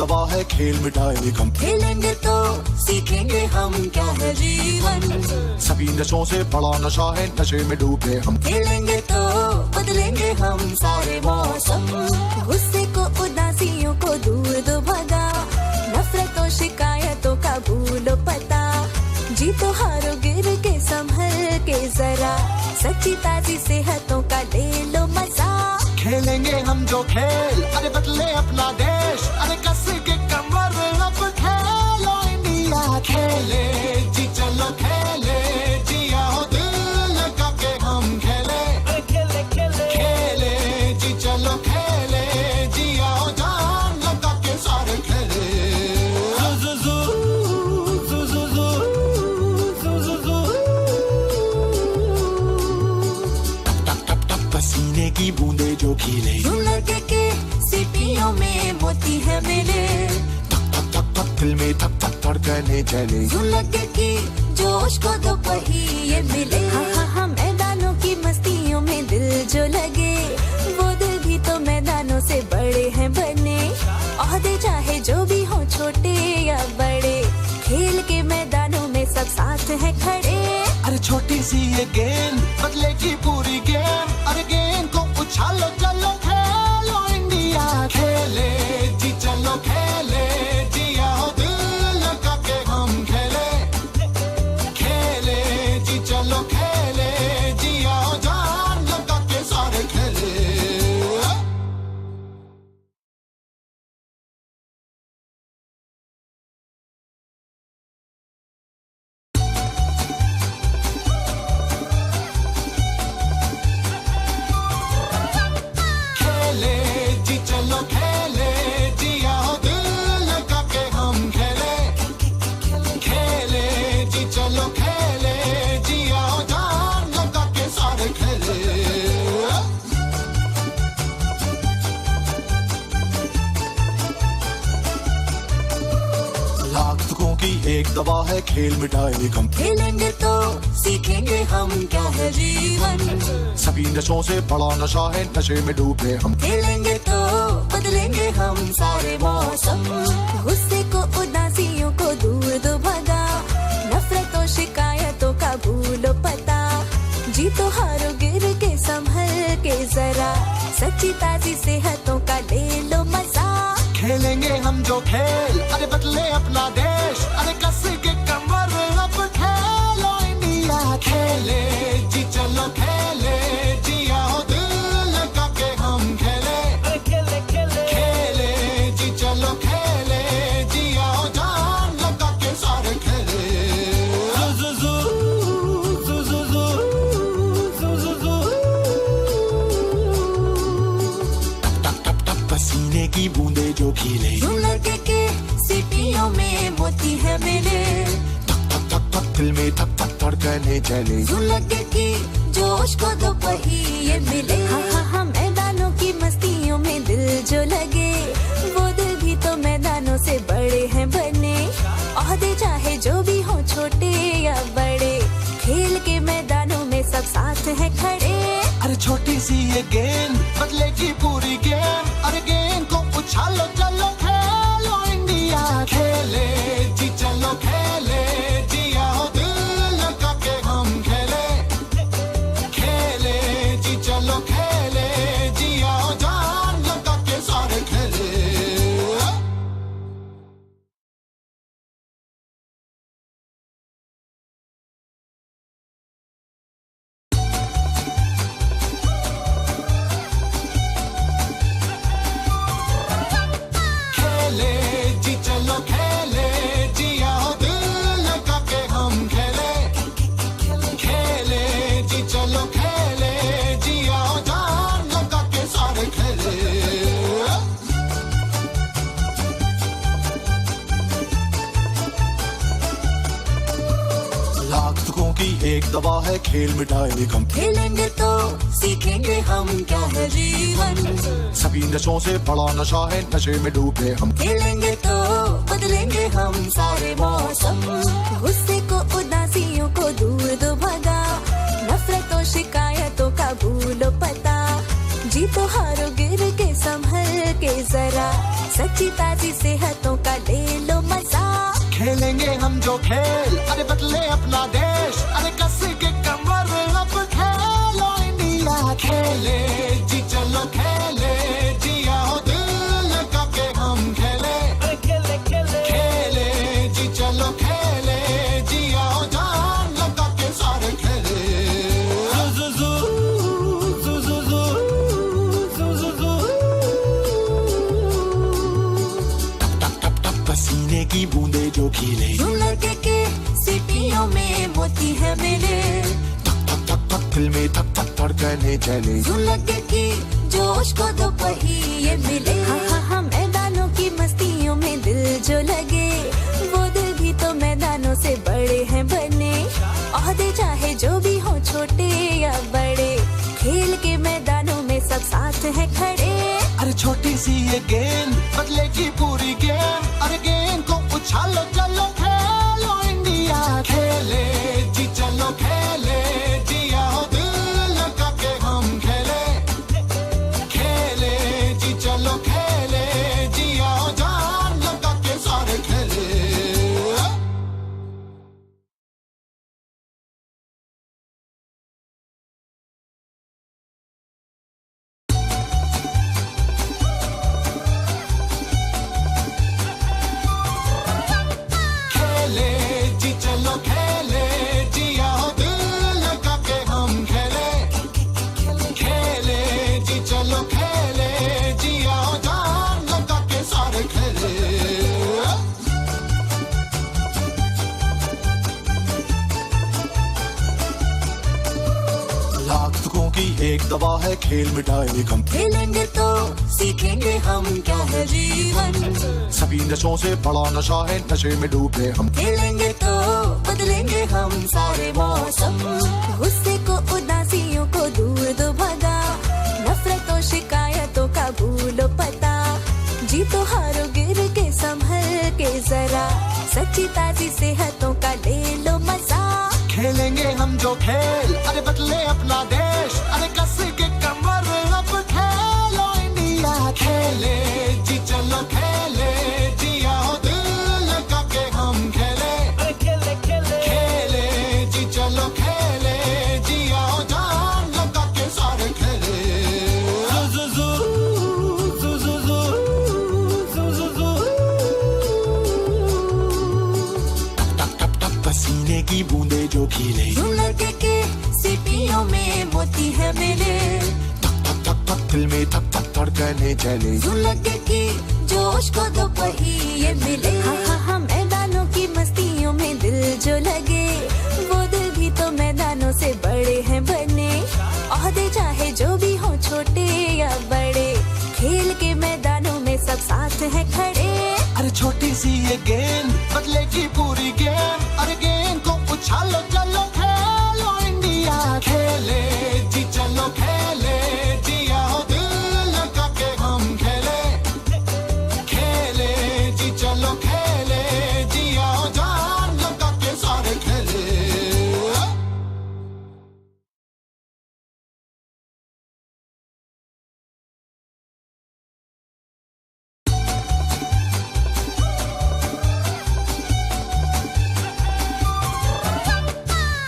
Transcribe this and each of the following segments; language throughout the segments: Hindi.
दवा है, खेल मिटाए गम। खेलेंगे तो सीखेंगे हम क्या है जीवन। सभी नशों से बड़ा नशा है, नशे में डूबे हम। खेलेंगे तो बदलेंगे हम सारे मौसम। गुस्से को उदासियों को दूर दो भगा, नफरतों शिकायतों का भूलो पता। जीतो हारो गिर के संभल के जरा, सच्ची ताजी सेहतों का ले लो मजा। खेलेंगे हम जो खेल, अरे बदले अपना देश, अरे कस के कमर अब खेलो इंडिया। खेले जी चलो खेले, जिया हो दिल लगा के हम खेले। खेले खेले खेले जी चलो खेले, जिया हो जान लगा के सारे खेले। पसीने की बूंदे जो खिले, यूं लगे के सीटियों में मोती है मिले। थक थक थक थक दिल में थक थक धड़कने चले। यूं लगे कि जोश को दो पहिए मिले। हाँ मैदानों की मस्तियों में दिल जो लगे, वो दिल भी तो मैदानों से बड़े हैं बने। ओहदे चाहे जो भी हो छोटे या बड़े, खेल के मैदानों में सब साथ हैं खड़े। अरे छोटी सी ये गेंद बदलेगी पूरी गेम, अरे गेंद को उछालो चलो खेलो इंडिया। खेले जी चलो खेले, जिया हो दिल लगा के हम खेले। खेले जी चलो खेले, जिया हो जान लगा के सारे खेले। एक दवा है, खेल मिटाए गम। खेलेंगे तो सीखेंगे हम क्या है जीवन। सभी नशों से बड़ा नशा है, नशे में डूबे हम। खेलेंगे तो बदलेंगे हम सारे मौसम। गुस्से को उदासियों को दूर दो भगा, नफरतों शिकायतों का भूलो पता। जीतो हारो गिर के संभल के जरा, सच्ची ताजी सेहतों का ले लो मजा। खेलेंगे हम जो खेल, अरे बदले अपना देश, अरे कस के कमर अब खेलो इंडिया। खेले जी चलो खेले, जिया हो दिल लगा के हम खेले। खेले खेले खेले जी चलो खेले, जिया हो जान लगा के सारे खेले। पसीने की बूंदे जो खिले, यूं लगे के सीटियों में मोती है मिले। थक थक थक थक दिल में थक थक धड़कने चले। यूं लगे कि जोश को दो पहिए मिले। हाँ मैदानों की मस्तियों में दिल जो लगे, वो दिल भी तो मैदानों से बड़े हैं बने। ओहदे चाहे जो भी हो छोटे या बड़े, खेल के मैदानों में सब साथ हैं खड़े। अरे छोटी सी ये गेंद बदलेगी पूरी गेम, अरे गेंद को उछालो चलो खेलो इंडिया। खेले जी चलो खेले, जिया हो दिल लगा के हम खेले। खेले जी चलो खेले, जिया हो जान लगा के सारे खेले। एक दवा है, खेल मिटाए गम। खेलेंगे तो सीखेंगे हम क्या है जीवन। सभी नशों से बड़ा नशा है, नशे में डूबे हम। खेलेंगे तो बदलेंगे हम सारे मौसम। गुस्से को उदासियों को दूर दो भगा, नफरतों शिकायतों का भूलो पता। जीतो हारो गिर के संभल के जरा, सच्ची ताजी सेहतों का ले लो मजा। खेलेंगे हम जो खेल, अरे बदले अपना देश, अरे कस के कमर अब खेलो इंडिया। खेले जी चलो खेले, जी आओ दिल लगा के हम खेले। खेले जी चलो खेले, जी आओ जान लगा के सारे खेले। पसीने की बूंदे जो खिले, यूं लगे के सीटियों में मोती है मिले। थक थक थक थक दिल में थक थक धड़कने चले। यूं लगे कि जोश को दो पहिए मिले। हाँ मैदानों की मस्तियों में दिल जो लगे, वो दिल भी तो मैदानों से बड़े हैं बने। ओहदे चाहे जो भी हो छोटे या बड़े, खेल के मैदानों में सब साथ हैं खड़े। अरे छोटी सी ये गेंद बदलेगी पूरी गेम, अरे गेंद को उछालो चलो खेलो इंडिया। खेले जी चलो खेले, जी आओ दिल लगा के हम खेले। खेले जी चलो खेले, जी आओ जान लगा के सारे खेले। खेले जी चलो खेले, जी आओ दिल लगा के हम खेले। खेले जी चलो खेले, जी आओ जान लगा के सारे खेले। लाख दुखों की एक दवा है खेल मिटाए गम। खेलेंगे तो सीखेंगे हम क्या है जीवन। सभी नशों से बड़ा नशा है, नशे में डूबे हम। खेलेंगे तो बदलेंगे हम सारे मौसम। गुस्से को उदासियों को दूर दो भगा, नफरतों शिकायतों का भूलो पता। जीतो हारो गिर के संभल के जरा, सच्ची ताजी सेहतों का ले लो मजा। खेलेंगे हम जो खेल, अरे बदले अपना देश, अरे कस के कमर अब खेलो इंडिया। खेले जी चलो खेले, जी आओ दिल लगा के हम खेले। खेले जी चलो खेले, जी आओ जान लगा के सारे खेले। टप टप टप पसीने की बूंदे जो खिले, यूं लगे के सीटियों में मोती है मिले। थक थक थक थक दिल में थक थक धड़कने चले। यूं लगे कि जोश को दो पहिए मिले। हाँ मैदानों की मस्तियों में दिल जो लगे, वो दिल भी तो मैदानों से बड़े हैं बने। ओहदे चाहे जो भी हो छोटे या बड़े, खेल के मैदानों में सब साथ हैं खड़े। अरे छोटी सी ये गेंद बदलेगी पूरी गेम, अरे गेंद को उछालो चलो खेलो इंडिया। खेले जी चलो खेले, जी आओ दिल लगा के हम खेले। खेले जी चलो खेले, जी आओ जान लगा के सारे खेले।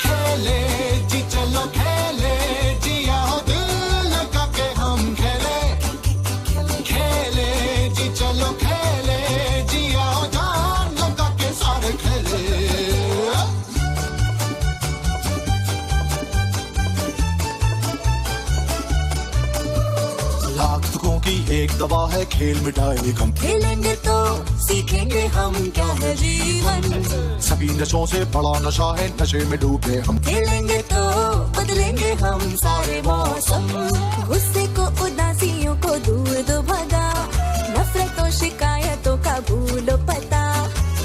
खेले जी चलो खेले, जी आओ दिल लगा के हम खेले। खेले जी चलो खेले, जी आओ जान लगा के सारे खेले। लाख दुखों की एक दवा है खेल मिटाए गम। खेलेंगे तो सीखेंगे हम क्या है जीवन। सभी नशों से बड़ा नशा है, नशे में डूबे हम। खेलेंगे तो बदलेंगे हम सारे मौसम। गुस्से को उदासियों को दूर दो भगा, नफरतों शिकायतों का भूलो पता।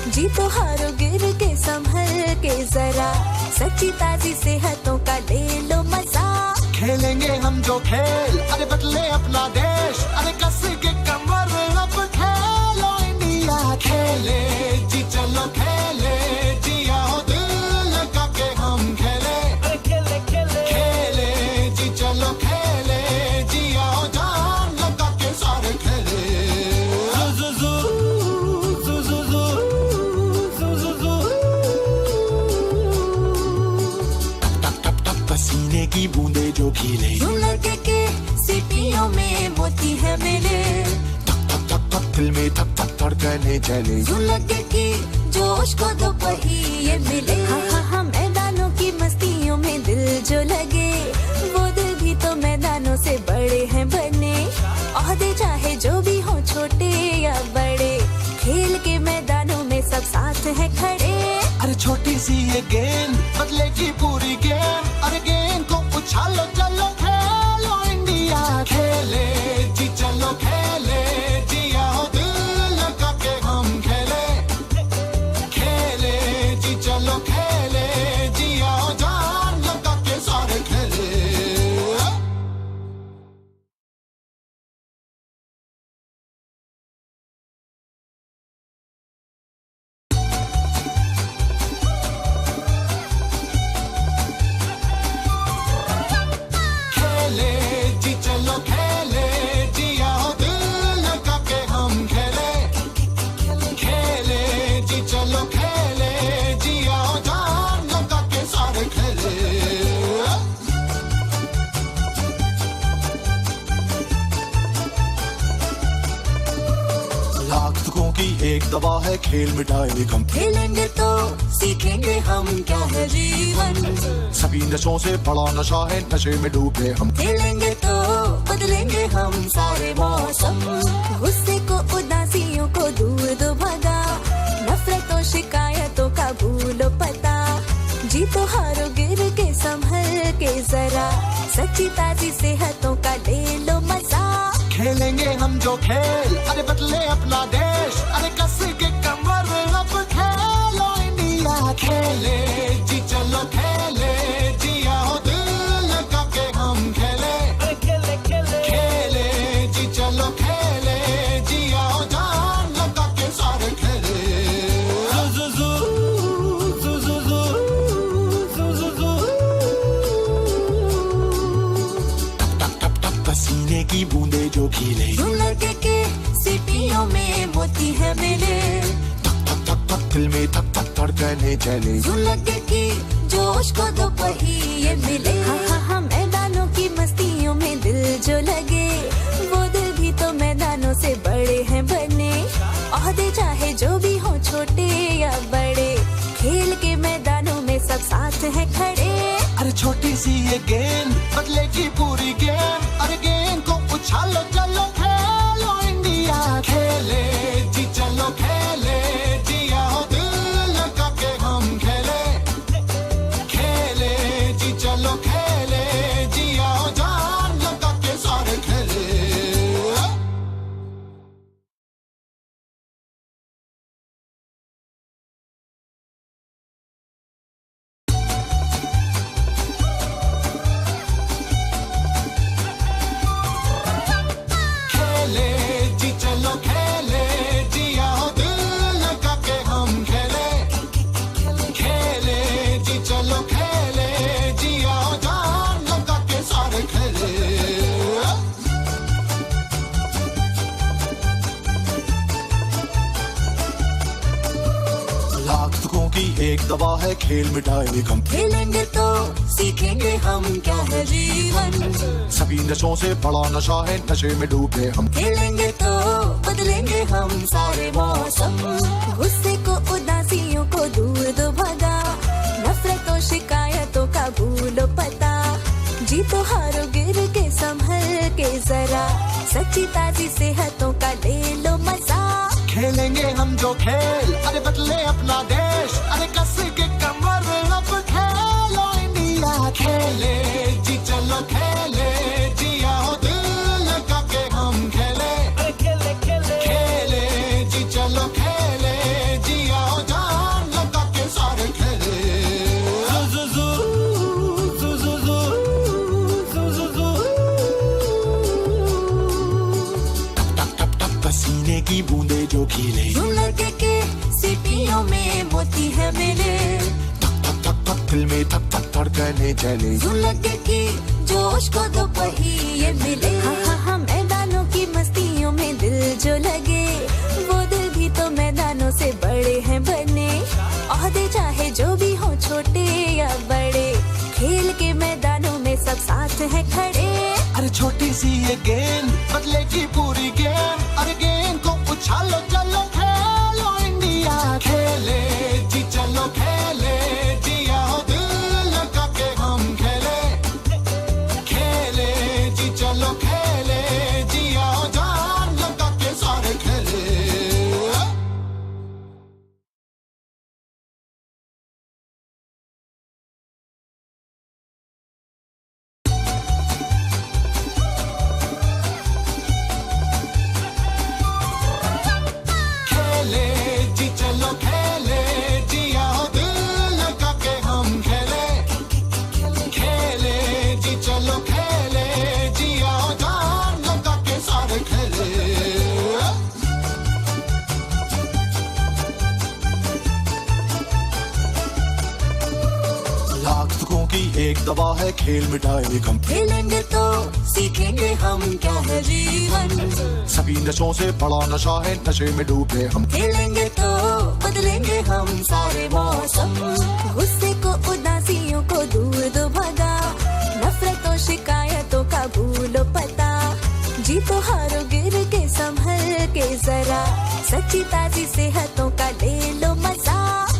जीतो हारो गिर के संभल के जरा, सच्ची ताजी सेहतों का ले लो मजा। खेलेंगे हम जो खेल, अरे बदले अपना देश, अरे कस के कमर अब खेलो इंडिया। खेले जी चलो खेले, जी आओ दिल लगा के हम खेले। खेले जी चलो खेले, जी आओ जान लगा के सारे खेले। की बूंदे जो खिले, यूं लगे कि सीटियों में मोती है मिले, धक धक धक धक दिल में धक धक धड़कने चले, यूं लगे कि जोश को दो पहिए मिले। हाँ मैदानों की मस्तियों में दिल जो लगे, वो दिल भी तो मैदानों से बड़े हैं बने। ओहदे चाहे जो भी हो छोटे या बड़े, खेल के मैदानों में सब साथ हैं खड़े। अरे छोटी सी ये गेंद बदलेगी पूरी गेम, अरे गेंद को उछालो चलो खेलो इंडिया, खेले जी चलो खेले जी आओ दिल लगा के हम खेले, खेले जी चलो खेले जी आओ जान लगा के सारे खेले। एक दवा है खेल मिटाए गम, खेलेंगे तो सीखेंगे हम क्या है जीवन, सभी नशों से बड़ा नशा है नशे में डूबे हम, खेलेंगे तो बदलेंगे हम सारे मौसम, गुस्से को उदासियों को दूर दो भगा, नफरतों शिकायतों का भूलो पता, जीतो हारो गिर के संभल के जरा, सच्ची ताजी सेहतों का ले लो मजा। खेलेंगे हम जो खेल अरे बदले अपना देश, अरे कस के कमर अब खेलो इंडिया, खेले जी चलो खेले जी आओ दिल लगा के हम खेले, खेले जी चलो खेले जी आओ जान लगा के सारे खेले। पसीने की बूंदे जो खिले, यूं लगे कि सीटियों में मोती है मिले, धक धक धक धक दिल में धक धक धड़कने चले, यूं लगे कि जोश को दो पहिए मिले। हाँ मैदानों की मस्तियों में दिल जो लगे, वो दिल भी तो मैदानों से बड़े हैं बने। ओहदे चाहे जो भी हो छोटे या बड़े, खेल के मैदानों में सब साथ हैं खड़े। अरे छोटी सी ये गेंद बदलेगी पूरी गेम, अरे गेंद को उछालो चलो खेलो इंडिया, खेले जी चलो खेले जी आओ दिल लगा के हम खेले, खेले जी चलो खेले जी आओ जान लगा के सारे खेले। एक दवा है खेल मिटाए गम, खेलेंगे तो सीखेंगे हम क्या है जीवन, सभी नशों से बड़ा नशा है नशे में डूबे हम, खेलेंगे तो बदलेंगे हम सारे मौसम, गुस्से को उदासियों को दूर दो भगा, नफरतों शिकायतों का भूलो पता, जीतो हारो गिर के संभल के जरा, सच्ची ताजी सेहतों का ले लो मजा। खेलेंगे हम जो खेल अरे बदले अपना देश, अरे कस के कमर अब खेलो इंडिया, खेले जी चलो खेले जी आओ दिल लगा के हम खेले, खेले जी चलो खेले जी आओ जान लगा के सारे खेले। पसीने की बूंदे जो खिले, यूं लगे कि सीटियों में मोती है मिले, धक धक धक धक दिल में धक धक धड़कने चले, यूं लगे कि जोश को दो पहिए मिले। हाँ मैदानों की मस्तियों में दिल जो लगे, वो दिल भी तो मैदानों से बड़े हैं बने। ओहदे चाहे जो भी हो छोटे या बड़े, खेल के मैदानों में सब साथ हैं खड़े। अरे छोटी सी ये गेंद बदलेगी पूरी गेम, अरे गेंद को उछालो चलो खेलो इंडिया, खेले जी चलो खेले जी आओ दिल लगा के हम खेले, खेले जी चलो खेले जी आओ जान लगा के सारे खेले। खेले जी चलो खेले जी आओ दिल लगा के हम खेले, खेले जी चलो खेले जी आओ जान लगा के सारे खेले। लाख दुखों की एक दवा है खेल मिटाए गम, खेलेंगे तो सीखेंगे हम क्या है जीवन, सभी नशों से बड़ा नशा है नशे में डूबे हम, खेलेंगे तो बदलेंगे हम सारे मौसम, गुस्से को उदासियों को दूर दो भगा, नफरतों शिकायतों का भूलो पता, जीतो हारो गिर के संभल के जरा, सच्ची ताजी सेहतों का ले लो मजा।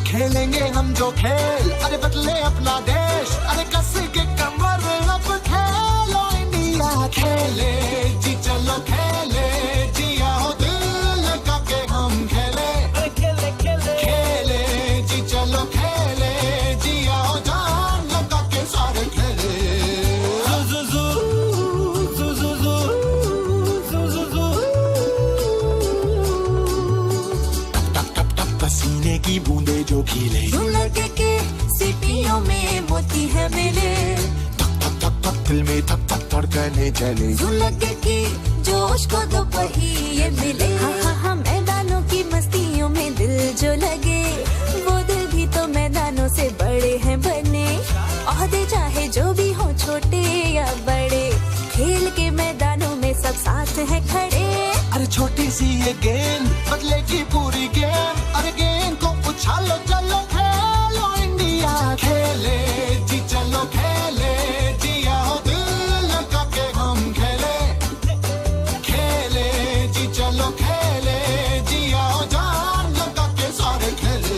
खेलेंगे हम जो खेल अरे बदले अपना देश, अरे कस के कमर अब खेलो इंडिया, खेले जी चलो खेले जी आओ दिल लगा के हम खेले, खेले जी चलो खेले जी आओ जान लगा के सारे खेले। टप टप टप पसीने की बूंदे जो खिले, यूं लगे के सीपियों में मोती है मिले, थक थक थक थक दिल में थक थक धड़कने चले, यूं लगे कि जोश को दो पहिए मिले। हाँ मैदानों की मस्तियों में दिल जो लगे, वो दिल भी तो मैदानों से बड़े हैं बने, ओहदे चाहे जो भी हो छोटे या बड़े, खेल के मैदानों में सब साथ हैं खड़े। अरे छोटी सी ये गेंद बदलेगी पूरी गेम, अरे गेंद को उछालो चलो खेलो इंडिया, खेले जी चलो खेले जी आओ दिल लगा के हम खेले, खेले जी चलो खेले जी आओ जान लगा के सारे खेले।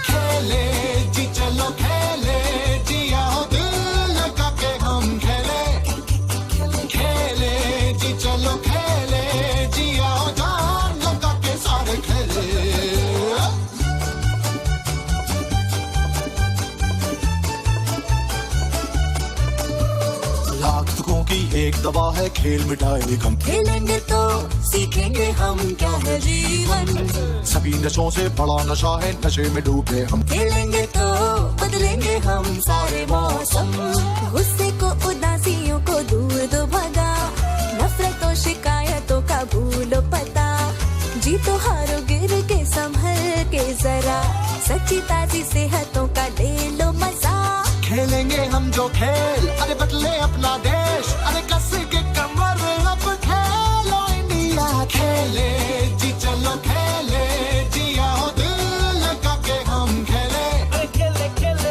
खेले जी चलो खेले जी आओ दिल लगा के हम खेले, खेले जी चलो खेले जी आओ जान लगा के सारे खेले। लाख दुखों की एक दवा है खेल मिटाए गम, खेलेंगे तो सीखेंगे हम क्या है जीवन, सभी नशों से बड़ा नशा है नशे में डूबे हम, खेलेंगे तो बदलेंगे हम सारे मौसम, गुस्से को उदासियों को दूर दो भगा, नफरतों शिकायतों का भूलो पता, जीतो हारो गिर के संभल के जरा, सच्ची ताजी सेहतों का ले लो मजा। खेलेंगे हम जो खेल अरे बदले अपना देश, अरे कस के कमर अब खेलो इंडिया, खेले जी चलो खेले जी आओ दिल लगा के हम खेले,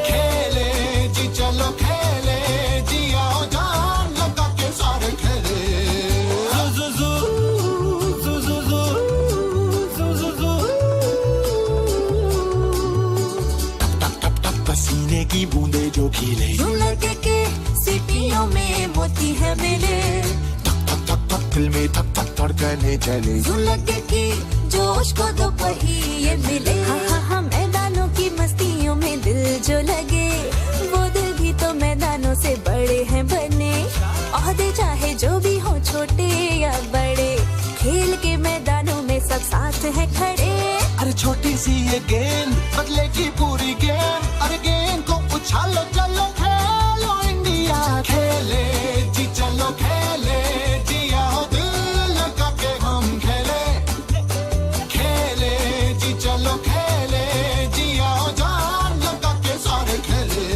खेले जी चलो खेले जी आओ जान लगा के सारे खेले। टप टप टप पसीने की बूंदे जो खिले, यूं लगे के सीपियों में मोती है मिले, थक थक थक थक दिल में थक थक धड़कने चले, यूं लगे कि जोश को दो पहिए मिले। हाँ मैदानों की मस्तियों में दिल जो लगे, वो दिल भी तो मैदानों से बड़े हैं बने, ओहदे चाहे जो भी हो छोटे या बड़े, खेल के मैदानों में सब साथ हैं खड़े। अरे छोटी सी ये गेंद बदलेगी पूरी गेम, अरे गेंद को उछालो चलो खेलो इंडिया, खेले जी चलो खेले जी आओ दिल लगा के हम खेले, खेले जी चलो खेले जी आओ जान लगा के सारे खेले।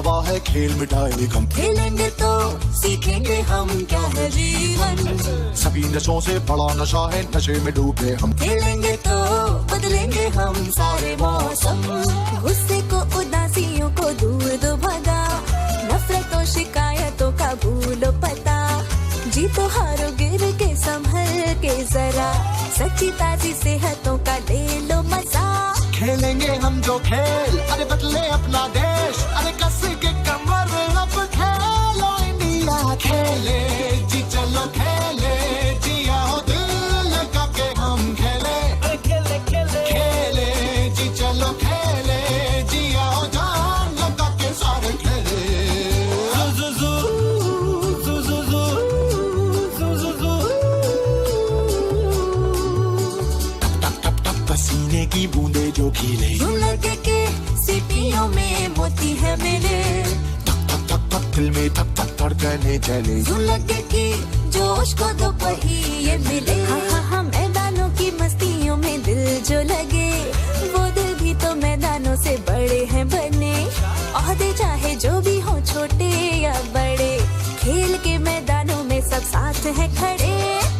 दवा है, खेल मिटाए गम। खेलेंगे तो सीखेंगे हम क्या है जीवन। सभी नशों से बड़ा नशा है, नशे में डूबे हम। खेलेंगे तो बदलेंगे हम सारे मौसम। गुस्से को उदासियों को दूर दो भगा, नफरतों शिकायतों का भूलो पता। जीतो हारो गिर के संभल के जरा, सच्ची ताजी सेहतों का ले लो मजा। खेलेंगे हम जो खेल, अरे बदले अपना देश, अरे कस के कमर अब खेलो इंडिया। खेले जी चलो खेले, जिया हो दिल लगा के हम खेले। खेले जी चलो खेले, जिया हो जान लगा के सारे खेले। पसीने की बूंदे जो खिले, यूं लगे के सीपियों में मोती है मेरे। थक थक थक थक दिल में थक थक धड़कने चले। यूं लगे कि जोश को दो पहिए मिले। हाँ मैदानों की मस्तियों में दिल जो लगे, वो दिल भी तो मैदानों से बड़े हैं बने। ओहदे चाहे जो भी हो छोटे या बड़े, खेल के मैदानों में सब साथ हैं खड़े।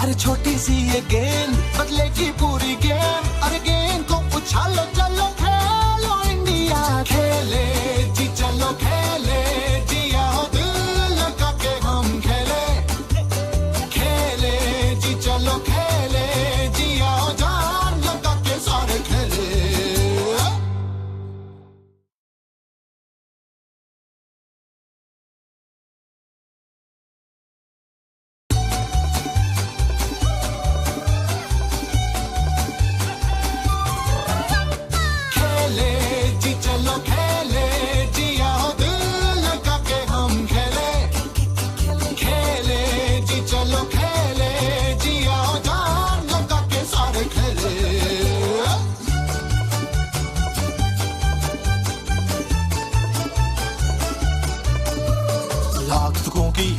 अरे छोटी सी ये गेंद बदलेगी पूरी गेम, अरे गेंद को उछालो चलो खेलो इंडिया। खेले जी चलो खेले, जिया हो दिल लगा के हम खेले। खेले जी चलो खेले, जिया हो जान लगा के सारे खेले।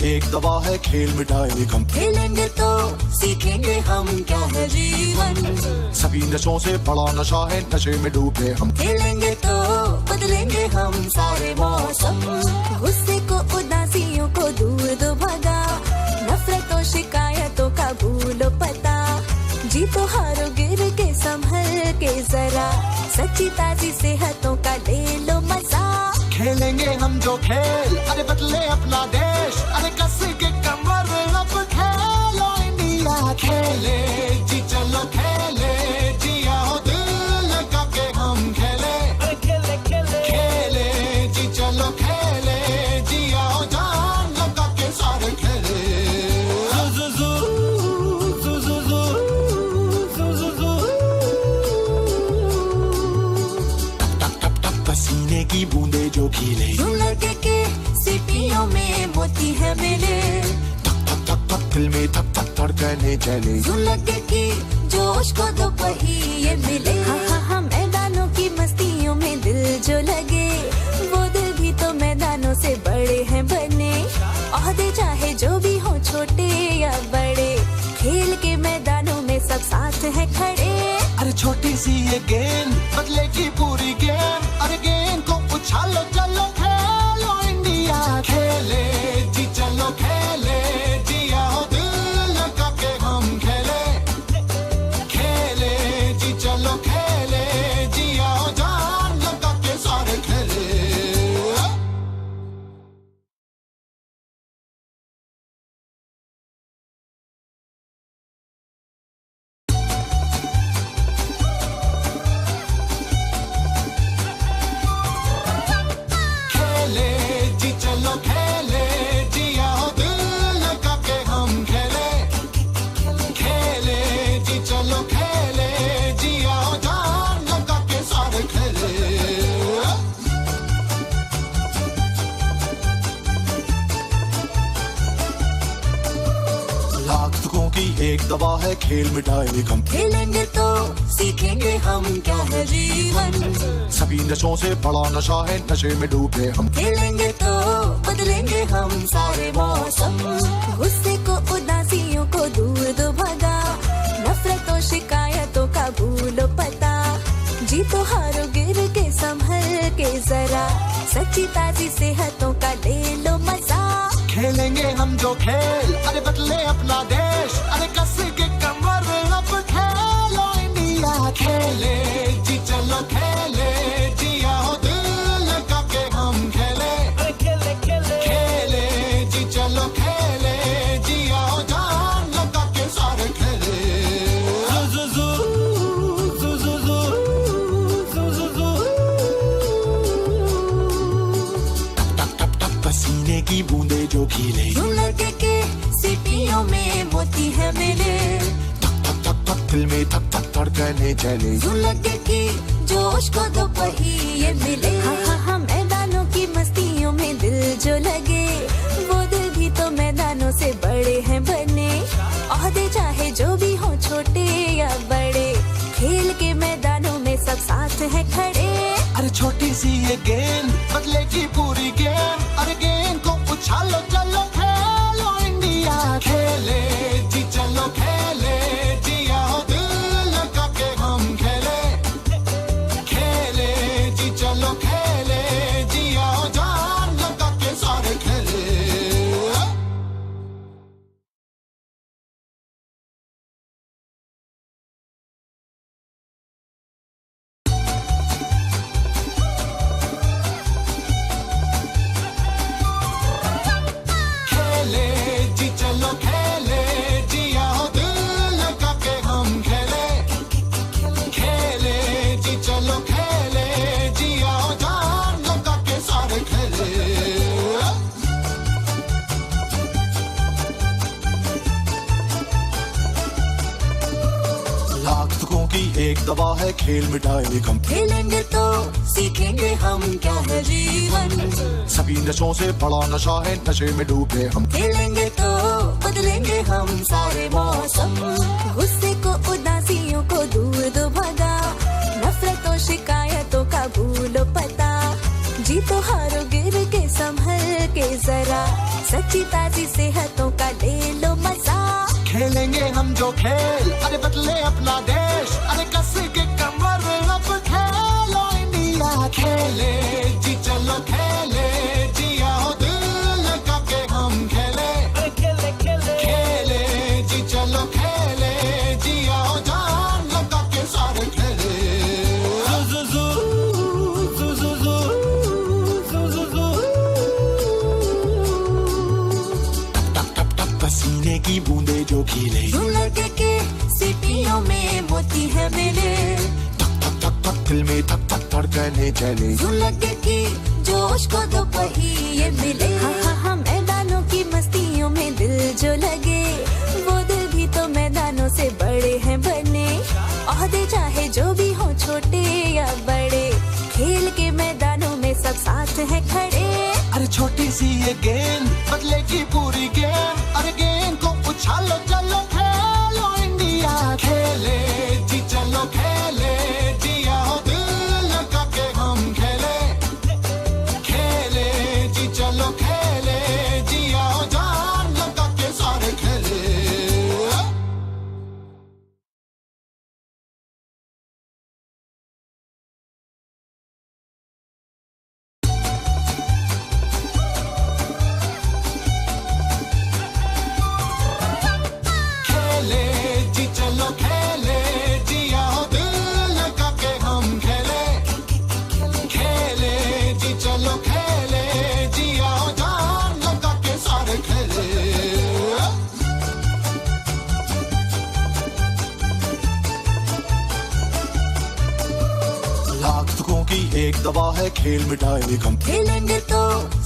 एक दवा है, खेल मिटाए गम। खेलेंगे तो सीखेंगे हम क्या है जीवन। सभी नशों से बड़ा नशा है, नशे में डूबे हम। खेलेंगे तो बदलेंगे हम सारे मौसम। गुस्से को उदासियों को दूर दो भगा, नफरतों शिकायतों का भूलो पता। जीतो हारो गिर के संभल के जरा, सच्ची ताजी सेहतों का ले लो मजा। खेलेंगे हम जो खेल, अरे बदले अपना देश, अरे कस के कमर अब खेलो इंडिया। खेले जी चलो खेले, जिया हो दिल लगा के हम खेले। खेले जी चलो खेले, जिया हो जान लगा के सारे खेले। पसीने की बूंदे जो खिले, यूं लगे के सीपियों में मोती है मेरे। थक थक थक थक दिल में थक थक धड़कने चले। यूं लगे कि जोश को दो पहिए मिले। हाँ मैदानों की मस्तियों में दिल जो लगे, वो दिल भी तो मैदानों से बड़े हैं बने। ओहदे चाहे जो भी हो छोटे या बड़े, खेल के मैदानों में सब साथ हैं खड़े। अरे छोटी सी ये गेंद बदलेगी पूरी गेम, अरे गेंद को उछालो चलो खेलो इंडिया। खेले जी चलो खेले, जिया हो दिल लगा के हम खेले। खेले जी चलो खेले, जिया हो जान लगा के सारे खेले। एक दवा है, खेल मिटाए गम। खेलेंगे तो सीखेंगे हम क्या है जीवन। सभी नशों से बड़ा नशा है, नशे में डूबे हम। खेलेंगे तो बदलेंगे हम सारे मौसम। गुस्से को उदासियों को दूर दो भगा, नफरतों शिकायतों का भूलो पता। जीतो हारो गिर के संभल के जरा, सच सच्ची ताजी सेहतों का ले लो मजा। खेलेंगे हम जो खेल, अरे बदले अपना देश, अरे कस के कमर अब खेलो इंडिया। खेले जी चलो खेले जी आओ दिल लगा के हम खेले। खेले जी चलो खेले जी आओ जान लगा के सारे खेले। पसीने की बूंदे जो खिले, यूं लगे के सीटियों में मोती है मेरे। दिल में थक थक धड़कने चले, यूं लगे कि जोश को दो पहिए मिले। हाँ मैदानों की मस्तियों में दिल जो लगे, वो दिल भी तो मैदानों से बड़े हैं बने। ओहदे चाहे जो भी हो छोटे या बड़े, खेल के मैदानों में सब साथ हैं खड़े। अरे छोटी सी ये गेंद बदलेगी पूरी गेम, अरे गेंद को उछालो चलो खेलो इंडिया। खेले जी चलो खेले जी आओ दिल लगा के हम खेले। खेले जी चलो खेले जी आओ जान लगा के सारे खेले। खेले जी चलो खेले जी आओ दिल लगा के हम खेले। खेले जी चलो खेले जी आओ जान लगा के सारे खेले। लाख दुखों की एक दवा है खेल मिटाए गम। खेलेंगे तो सीखेंगे हम क्या है जीवन। सभी नशों से बड़ा नशा है, नशे में डूबे हम। खेलेंगे तो बदलेंगे हम सारे मौसम। गुस्से को उदासियों को दूर दो भगा, नफरतों शिकायतों का भूलो पता। जीतो हारो गिर के संभल के जरा, सच्ची ताजी सेहतों का ले लो मजा। खेलेंगे हम जो खेल, अरे बदले अपना देश, अरे कस के कमर अब खेलो इंडिया। खेले जी चलो खेले जी आओ दिल लगा के हम खेले। खेले जी चलो खेले जी आओ जान लगा के सारे खेले। पसीने की बूंदे जो खिले, यूं लगे के सीटियों में मोती है मेरे। दिल में थक थक धड़कने चले, यूं लगे कि जोश को दो पहिए मिले। हाँ मैदानों की मस्तियों में दिल जो लगे, वो दिल भी तो मैदानों से बड़े हैं बने। ओहदे चाहे जो भी हो छोटे या बड़े, खेल के मैदानों में सब साथ हैं खड़े। अरे छोटी सी ये गेंद बदलेगी पूरी गेम, अरे गेंद को उछालो चलो खेलो इंडिया। खेले जी चलो खेले जी आओ दिल लगा के हम खेले। खेले जी चलो खेले जी आओ जान लगा के सारे खेले। खेले जी चलो खेले जी आओ दिल लगा के हम खेले। खेले जी चलो खेले जी आओ जान लगा के सारे खेले। लाख दुखों की एक दवा है खेल मिटाए गम। खेलेंगे तो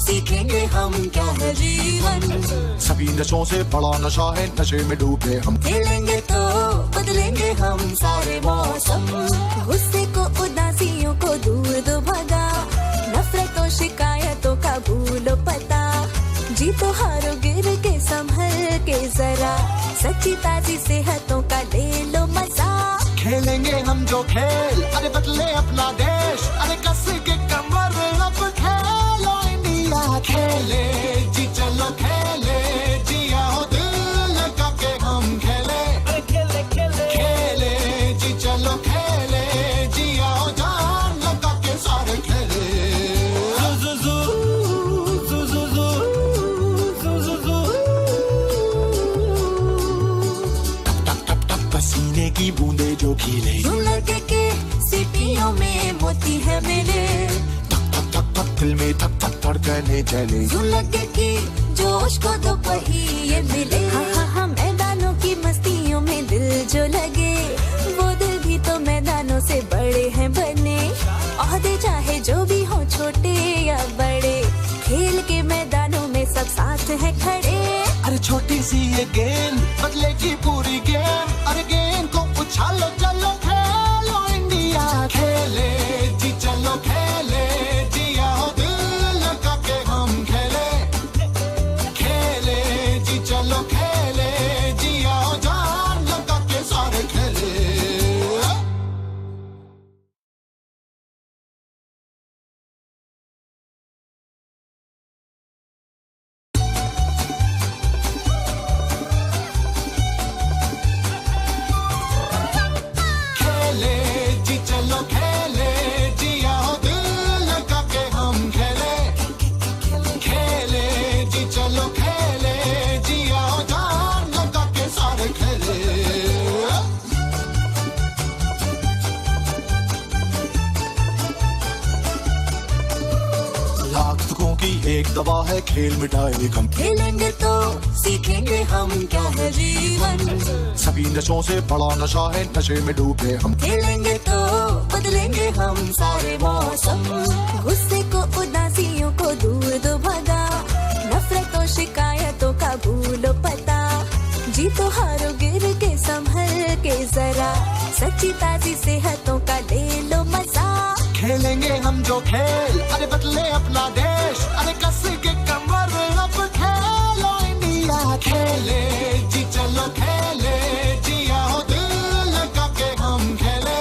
सीखेंगे हम क्या है जीवन। सभी नशों से बड़ा नशा है, नशे में डूबे हम। खेलेंगे तो बदलेंगे हम सारे मौसम। गुस्से को उदासियों को दूर दो भगा, नफरतों शिकायतों का भूलो पता। जीतो हारो गिर के संभल के जरा, सच्ची ताजी सेहतों का ले लो मजा। खेलेंगे हम जो खेल, अरे बदले अपना देश, अरे कस के कमर अब खेलो इंडिया। खेले जी चलो खेले जी आओ दिल लगा के हम खेले। खेले जी चलो खेले जी आओ जान लगा के सारे खेले। पसीने की बूंदे जो खिले, यूं लगे के सीपियों में मोती है मिले, थक थक थक थक दिल में थक थक धड़कने चले, यूं लगे कि जोश को दो पहिए मिले। हाँ मैदानों की मस्तियों में दिल जो लगे, वो दिल भी तो मैदानों से बड़े हैं बने। ओहदे चाहे जो भी हो छोटे या बड़े, खेल के मैदानों में सब साथ हैं खड़े। अरे छोटी सी ये गेंद बदलेगी पूरी गेम, अरे गेंद को उछालो चलो खेलो इंडिया, खेले जी चलो खेले जी आओ दिल लगा के हम खेले, खेले जी चलो खेले जी आओ जान लगा के सारे खेले। खेले जी चलो खेले जी आओ दिल लगा के हम खेले, खेले जी चलो खेले जी आओ जान लगा के सारे खेले। लाखों की एक दवा है खेल मिटाए गम, खेलेंगे तो सीखेंगे हम क्या है जीवन, सभी नशों से बड़ा नशा है नशे में डूबे हम, खेलेंगे तो बदलेंगे हम सारे मौसम, गुस्से को उदासियों को दूर दो भगा, नफरतों शिकायतों का भूलो पता, जीतो हारो गिर के संभल के जरा, सच्ची ताजी सेहतों का ले लो मजा। खेलेंगे हम जो खेल अरे बदले अपना देश, अरे कस के कमर अब खेलो इंडिया, खेले जी चलो खेले जी आओ दिल लगा के हम खेले,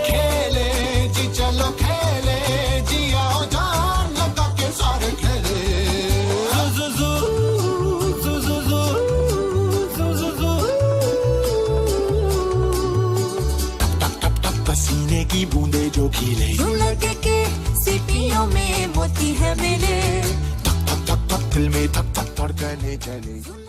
खेले जी चलो खेले जी आओ जान लगा के सारे खेले। टप टप टप पसीने की बूंदे जो खिले, यूं लगे के सीपियों में मोती है मिले, थक थक थक थक दिल में थक थक धड़कने चले।